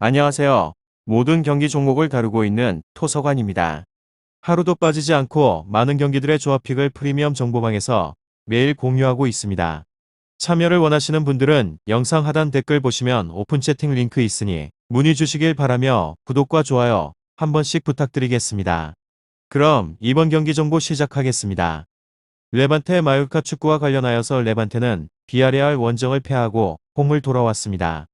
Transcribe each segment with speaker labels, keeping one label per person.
Speaker 1: 안녕하세요. 모든 경기 종목을 다루고 있는 토서관입니다. 하루도 빠지지 않고 많은 경기들의 조합픽을 프리미엄 정보방에서 매일 공유하고 있습니다. 참여를 원하시는 분들은 영상 하단 댓글 보시면 오픈 채팅 링크 있으니 문의 주시길 바라며 구독과 좋아요 한 번씩 부탁드리겠습니다. 그럼 이번 경기 정보 시작하겠습니다. 레반테 마요르카 축구와 관련하여서 레반테는 비아레알 원정을 패하고 홈을 돌아왔습니다.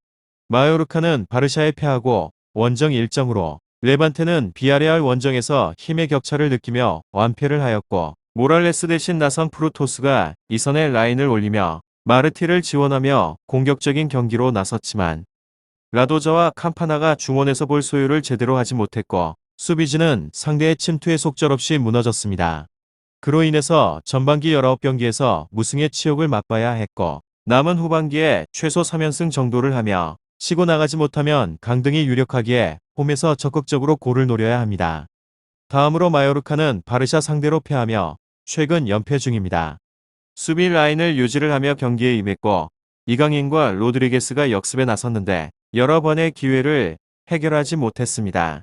Speaker 1: 마요르카는 바르샤에 패하고 원정 일정으로, 레반테는 비아레알 원정에서 힘의 격차를 느끼며 완패를 하였고, 모랄레스 대신 나선 프루토스가 이선에 라인을 올리며 마르티를 지원하며 공격적인 경기로 나섰지만 라도자와 캄파나가 중원에서 볼 소유를 제대로 하지 못했고, 수비진은 상대의 침투에 속절없이 무너졌습니다. 그로 인해서 전반기 19경기에서 무승의 치욕을 맛봐야 했고, 남은 후반기에 최소 3연승 정도를 하며 치고 나가지 못하면 강등이 유력하기에 홈에서 적극적으로 골을 노려야 합니다. 다음으로 마요르카는 바르샤 상대로 패하며 최근 연패 중입니다. 수비 라인을 유지를 하며 경기에 임했고, 이강인과 로드리게스가 역습에 나섰는데 여러 번의 기회를 해결하지 못했습니다.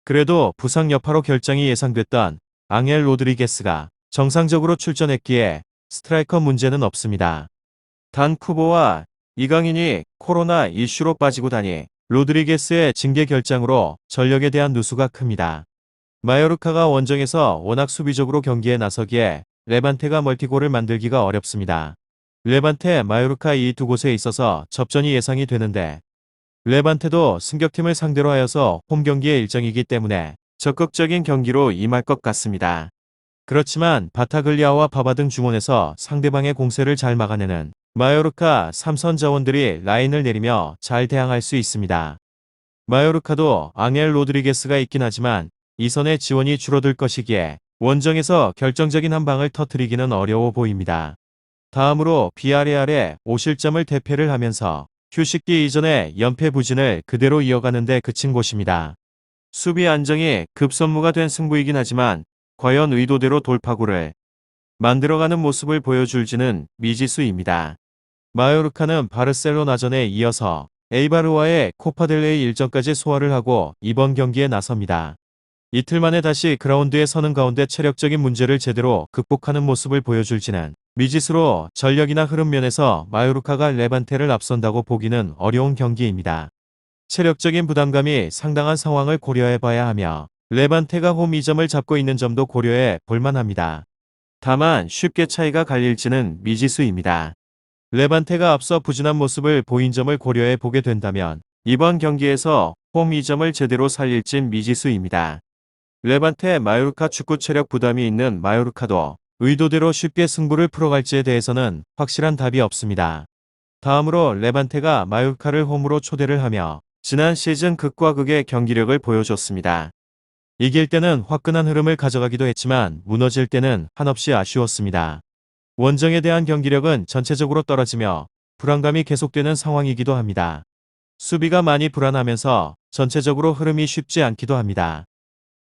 Speaker 1: 그래도 부상 여파로 결장이 예상됐던 앙헬 로드리게스가 정상적으로 출전했기에 스트라이커 문제는 없습니다. 단 쿠보와 이강인이 코로나 이슈로 빠지고 다니 로드리게스의 징계 결장으로 전력에 대한 누수가 큽니다. 마요르카가 원정에서 워낙 수비적으로 경기에 나서기에 레반테가 멀티골을 만들기가 어렵습니다. 레반테, 마요르카 이 두 곳에 있어서 접전이 예상이 되는데, 레반테도 승격팀을 상대로 하여서 홈 경기의 일정이기 때문에 적극적인 경기로 임할 것 같습니다. 그렇지만 바타글리아와 바바 등 중원에서 상대방의 공세를 잘 막아내는 마요르카 3선 자원들이 라인을 내리며 잘 대항할 수 있습니다. 마요르카도 앙헬 로드리게스가 있긴 하지만 이선의 지원이 줄어들 것이기에 원정에서 결정적인 한 방을 터뜨리기는 어려워 보입니다. 다음으로 비아레알의 5실점을 대패를 하면서 휴식기 이전에 연패 부진을 그대로 이어가는 데 그친 곳입니다. 수비 안정이 급선무가 된 승부이긴 하지만 과연 의도대로 돌파구를 만들어가는 모습을 보여줄지는 미지수입니다. 마요르카는 바르셀로나전에 이어서 에이바르와의 코파델레이 일정까지 소화를 하고 이번 경기에 나섭니다. 이틀 만에 다시 그라운드에 서는 가운데 체력적인 문제를 제대로 극복하는 모습을 보여줄지는 미지수로 전력이나 흐름 면에서 마요르카가 레반테를 앞선다고 보기는 어려운 경기입니다. 체력적인 부담감이 상당한 상황을 고려해봐야 하며 레반테가 홈 2점을 잡고 있는 점도 고려해 볼만합니다. 다만 쉽게 차이가 갈릴지는 미지수입니다. 레반테가 앞서 부진한 모습을 보인 점을 고려해 보게 된다면 이번 경기에서 홈 2점을 제대로 살릴진 미지수입니다. 레반테 마요르카 축구 체력 부담이 있는 마요르카도 의도대로 쉽게 승부를 풀어갈지에 대해서는 확실한 답이 없습니다. 다음으로 레반테가 마요르카를 홈으로 초대를 하며 지난 시즌 극과 극의 경기력을 보여줬습니다. 이길 때는 화끈한 흐름을 가져가기도 했지만 무너질 때는 한없이 아쉬웠습니다. 원정에 대한 경기력은 전체적으로 떨어지며 불안감이 계속되는 상황이기도 합니다. 수비가 많이 불안하면서 전체적으로 흐름이 쉽지 않기도 합니다.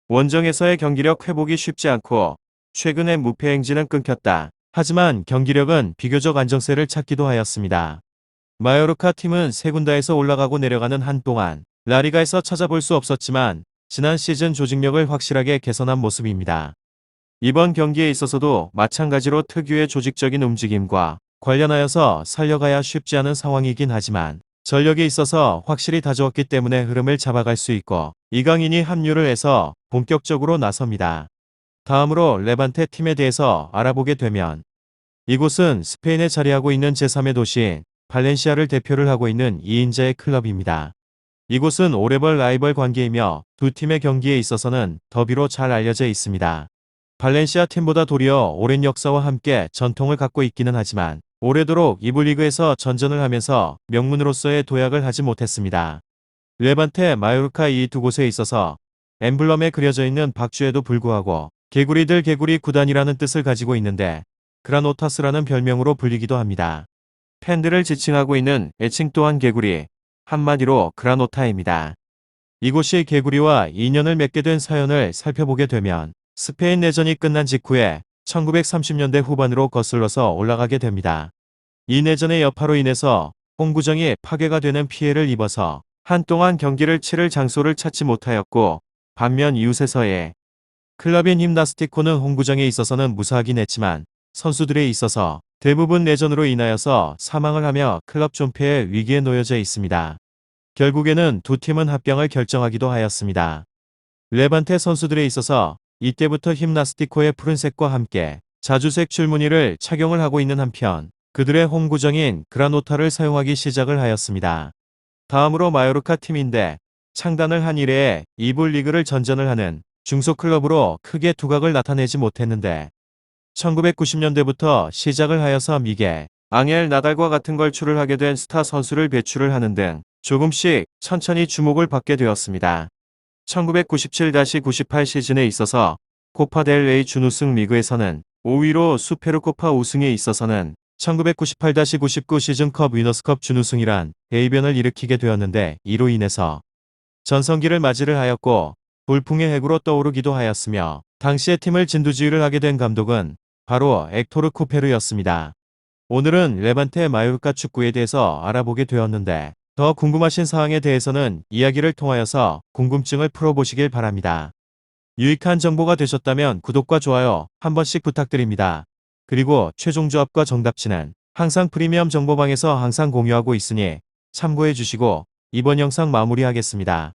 Speaker 1: 원정에서의 경기력 회복이 쉽지 않고 최근의 무패 행진은 끊겼다. 하지만 경기력은 비교적 안정세를 찾기도 하였습니다. 마요르카 팀은 세군다에서 올라가고 내려가는 한동안 라리가에서 찾아볼 수 없었지만 지난 시즌 조직력을 확실하게 개선한 모습입니다. 이번 경기에 있어서도 마찬가지로 특유의 조직적인 움직임과 관련하여서 살려가야 쉽지 않은 상황이긴 하지만 전력에 있어서 확실히 다져왔기 때문에 흐름을 잡아갈 수 있고 이강인이 합류를 해서 본격적으로 나섭니다. 다음으로 레반테 팀에 대해서 알아보게 되면 이곳은 스페인에 자리하고 있는 제3의 도시인 발렌시아를 대표를 하고 있는 2인자의 클럽입니다. 이곳은 오래벌 라이벌 관계이며 두 팀의 경기에 있어서는 더비로 잘 알려져 있습니다. 발렌시아 팀보다 도리어 오랜 역사와 함께 전통을 갖고 있기는 하지만 오래도록 이부 리그에서 전전을 하면서 명문으로서의 도약을 하지 못했습니다. 레반테, 마요르카 이 두 곳에 있어서 엠블럼에 그려져 있는 박쥐에도 불구하고 개구리들 개구리 구단이라는 뜻을 가지고 있는데 그라노타스라는 별명으로 불리기도 합니다. 팬들을 지칭하고 있는 애칭 또한 개구리, 한마디로 그라노타입니다. 이곳이 개구리와 인연을 맺게 된 사연을 살펴보게 되면 스페인 내전이 끝난 직후에 1930년대 후반으로 거슬러서 올라가게 됩니다. 이 내전의 여파로 인해서 홍구정이 파괴가 되는 피해를 입어서 한동안 경기를 치를 장소를 찾지 못하였고 반면 이웃에서의 클럽인 힘나스티코는 홈구장에 있어서는 무사하긴 했지만 선수들에 있어서 대부분 내전으로 인하여서 사망을 하며 클럽 존폐의 위기에 놓여져 있습니다. 결국에는 두 팀은 합병을 결정하기도 하였습니다. 레반테 선수들에 있어서 이때부터 힘나스티코의 푸른색과 함께 자주색 줄무늬를 착용을 하고 있는 한편 그들의 홈구장인 그라노타를 사용하기 시작을 하였습니다. 다음으로 마요르카 팀인데 창단을 한 이래에 2부 리그를 전전을 하는 중소클럽으로 크게 두각을 나타내지 못했는데 1990년대부터 시작을 하여서 미겔, 앙헬 나달과 같은 걸출을 하게 된 스타 선수를 배출을 하는 등 조금씩 천천히 주목을 받게 되었습니다. 1997-98 시즌에 있어서 코파 델 레이 준우승 리그에서는 5위로 수페르코파 우승에 있어서는 1998-99 시즌컵 위너스컵 준우승이란 대이변을 일으키게 되었는데 이로 인해서 전성기를 맞이를 하였고 돌풍의 핵으로 떠오르기도 하였으며 당시의 팀을 진두지휘를 하게 된 감독은 바로 액토르 쿠페르였습니다. 오늘은 레반테 마요르카 축구에 대해서 알아보게 되었는데 더 궁금하신 사항에 대해서는 이야기를 통하여서 궁금증을 풀어보시길 바랍니다. 유익한 정보가 되셨다면 구독과 좋아요 한 번씩 부탁드립니다. 그리고 최종 조합과 정답치는 항상 프리미엄 정보방에서 항상 공유하고 있으니 참고해 주시고 이번 영상 마무리하겠습니다.